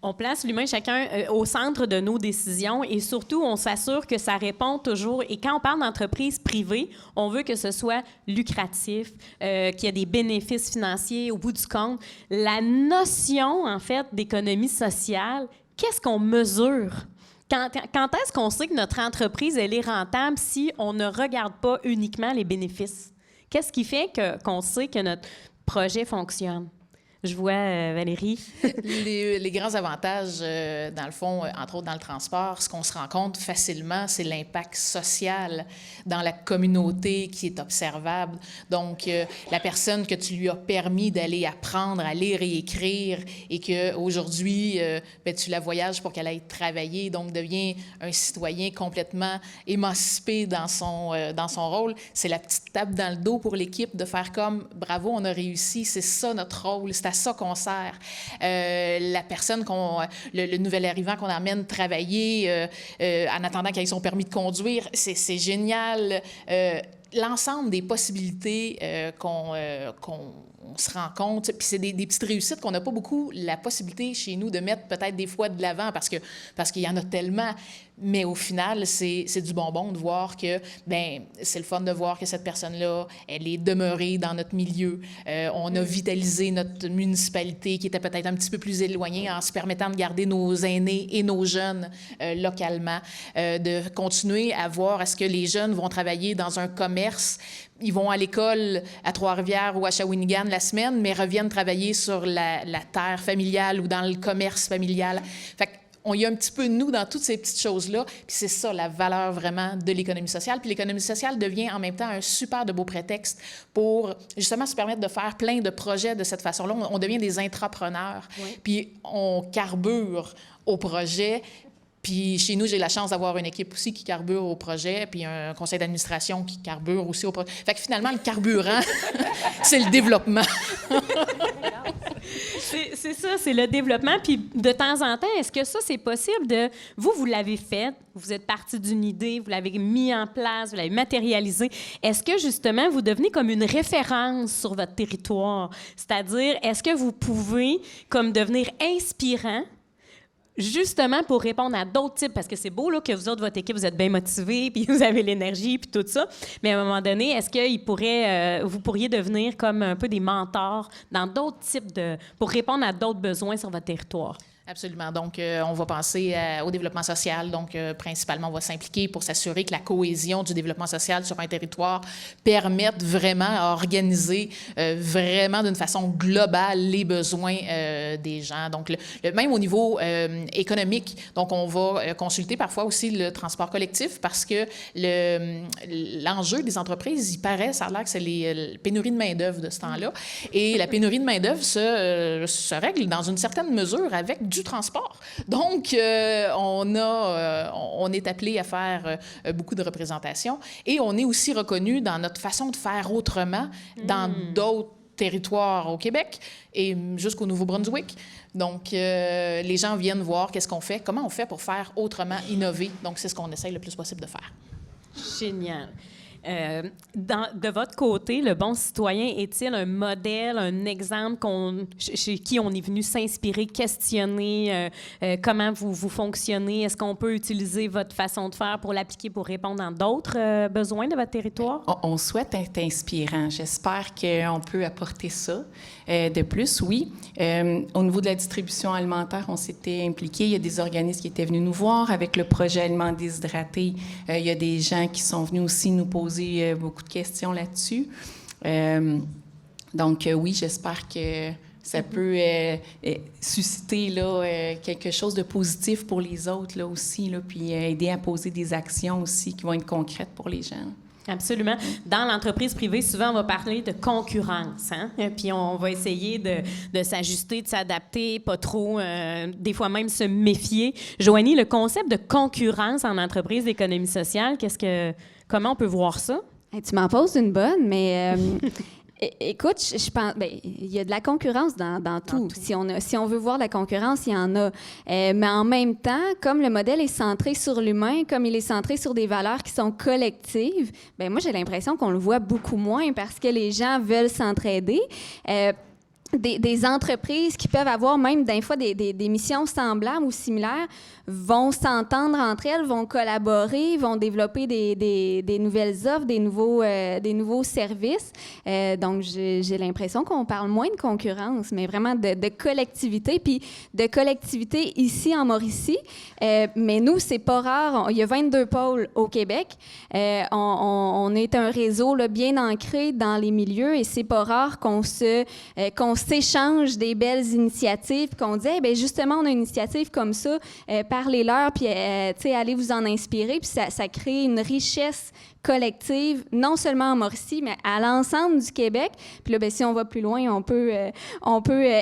On place l'humain chacun au centre de nos décisions et surtout, on s'assure que ça répond toujours. Et quand on parle d'entreprise privée, on veut que ce soit lucratif, qu'il y ait des bénéfices financiers au bout du compte. La notion, en fait, d'économie sociale, qu'est-ce qu'on mesure? Quand est-ce qu'on sait que notre entreprise, elle est rentable si on ne regarde pas uniquement les bénéfices? Qu'est-ce qui fait qu'on sait que notre projet fonctionne? Je vois Valérie. Les grands avantages, dans le fond, entre autres dans le transport, ce qu'on se rend compte facilement, c'est l'impact social dans la communauté qui est observable. Donc, la personne que tu lui as permis d'aller apprendre à lire et écrire et qu'aujourd'hui, tu la voyages pour qu'elle aille travailler, donc devient un citoyen complètement émancipé dans son rôle. C'est la petite tape dans le dos pour l'équipe de faire comme « Bravo, on a réussi, c'est ça notre rôle, c'est à ça qu'on sert. » La personne, le nouvel arrivant qu'on amène travailler en attendant qu'il ait son permis de conduire, c'est génial. L'ensemble des possibilités qu'on se rend compte, puis c'est des petites réussites qu'on n'a pas beaucoup la possibilité chez nous de mettre peut-être des fois de l'avant parce qu'il y en a tellement. Mais au final, c'est du bonbon de voir que, c'est le fun de voir que cette personne-là, elle est demeurée dans notre milieu. On a vitalisé notre municipalité qui était peut-être un petit peu plus éloignée en se permettant de garder nos aînés et nos jeunes localement, de continuer à voir est-ce que les jeunes vont travailler dans un commerce. Ils vont à l'école à Trois-Rivières ou à Shawinigan la semaine, mais reviennent travailler sur la terre familiale ou dans le commerce familial. Fait on y a un petit peu de nous dans toutes ces petites choses-là, puis c'est ça la valeur vraiment de l'économie sociale. Puis l'économie sociale devient en même temps un super de beau prétexte pour justement se permettre de faire plein de projets de cette façon-là. On devient des intrapreneurs, puis on carbure au projet. Puis chez nous, j'ai la chance d'avoir une équipe aussi qui carbure au projet, puis un conseil d'administration qui carbure aussi au projet. Fait que finalement, le carburant, c'est le développement. C'est ça, c'est le développement. Puis de temps en temps, est-ce que ça, c'est possible de... Vous l'avez fait, vous êtes parti d'une idée, vous l'avez mis en place, vous l'avez matérialisé. Est-ce que, justement, vous devenez comme une référence sur votre territoire? C'est-à-dire, est-ce que vous pouvez comme devenir inspirant justement pour répondre à d'autres types, parce que c'est beau là, que vous autres, votre équipe, vous êtes bien motivés, puis vous avez l'énergie, puis tout ça, mais à un moment donné, est-ce que vous pourriez devenir comme un peu des mentors dans d'autres types pour répondre à d'autres besoins sur votre territoire? Absolument. Donc, on va penser au développement social. Donc, principalement, on va s'impliquer pour s'assurer que la cohésion du développement social sur un territoire permette vraiment à organiser vraiment d'une façon globale les besoins des gens. Donc, même au niveau économique, donc on va consulter parfois aussi le transport collectif parce que l'enjeu des entreprises, il paraît, ça a l'air que c'est les pénuries de main-d'œuvre de ce temps-là. Et la pénurie de main-d'œuvre se règle dans une certaine mesure avec du transport. Donc, on est appelé à faire beaucoup de représentations et on est aussi reconnu dans notre façon de faire autrement dans d'autres territoires au Québec et jusqu'au Nouveau-Brunswick. Donc, les gens viennent voir qu'est-ce qu'on fait, comment on fait pour faire autrement, innover. Donc, c'est ce qu'on essaye le plus possible de faire. Génial. De votre côté, le bon citoyen est-il un modèle, un exemple chez qui on est venu s'inspirer, questionner comment vous fonctionnez? Est-ce qu'on peut utiliser votre façon de faire pour l'appliquer pour répondre à d'autres besoins de votre territoire? On souhaite être inspirant. J'espère qu'on peut apporter ça. De plus, oui. Au niveau de la distribution alimentaire, on s'était impliqué. Il y a des organismes qui étaient venus nous voir avec le projet Aliments déshydratés. Il y a des gens qui sont venus aussi nous poser beaucoup de questions là-dessus. Donc, oui, j'espère que ça peut susciter là, quelque chose de positif pour les autres là, aussi, là, puis aider à poser des actions aussi qui vont être concrètes pour les gens. Absolument. Dans l'entreprise privée, souvent, on va parler de concurrence, hein? Puis on va essayer de s'ajuster, de s'adapter, pas trop, des fois même se méfier. Joanie, le concept de concurrence en entreprise d'économie sociale, comment on peut voir ça? Hey, tu m'en poses une bonne, mais écoute, je pense, il y a de la concurrence dans tout. Si on veut voir de la concurrence, il y en a. Mais en même temps, comme le modèle est centré sur l'humain, comme il est centré sur des valeurs qui sont collectives, moi, j'ai l'impression qu'on le voit beaucoup moins parce que les gens veulent s'entraider. des entreprises qui peuvent avoir même des fois des missions semblables ou similaires vont s'entendre entre elles, vont collaborer, vont développer des nouvelles offres, des nouveaux services. Donc, j'ai l'impression qu'on parle moins de concurrence, mais vraiment de collectivité, puis de collectivité ici en Mauricie. Mais nous, c'est pas rare. Il y a 22 pôles au Québec. On est un réseau là, bien ancré dans les milieux et c'est pas rare qu'on s'échange des belles initiatives, qu'on dit, bien, justement, on a une initiative comme ça, parlez-leur, puis, allez vous en inspirer, puis ça crée une richesse collective, non seulement en Mauricie, mais à l'ensemble du Québec. Puis là, bien, si on va plus loin, on peut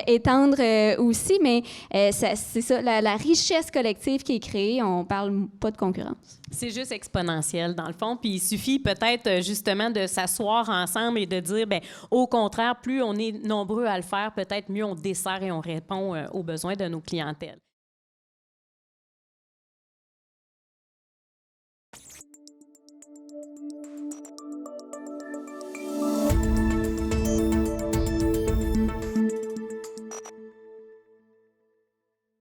étendre aussi, mais c'est ça, la richesse collective qui est créée, on parle pas de concurrence. C'est juste exponentiel, dans le fond. Puis il suffit peut-être justement de s'asseoir ensemble et de dire, bien, au contraire, plus on est nombreux à le faire, peut-être mieux on dessert et on répond aux besoins de nos clientèles.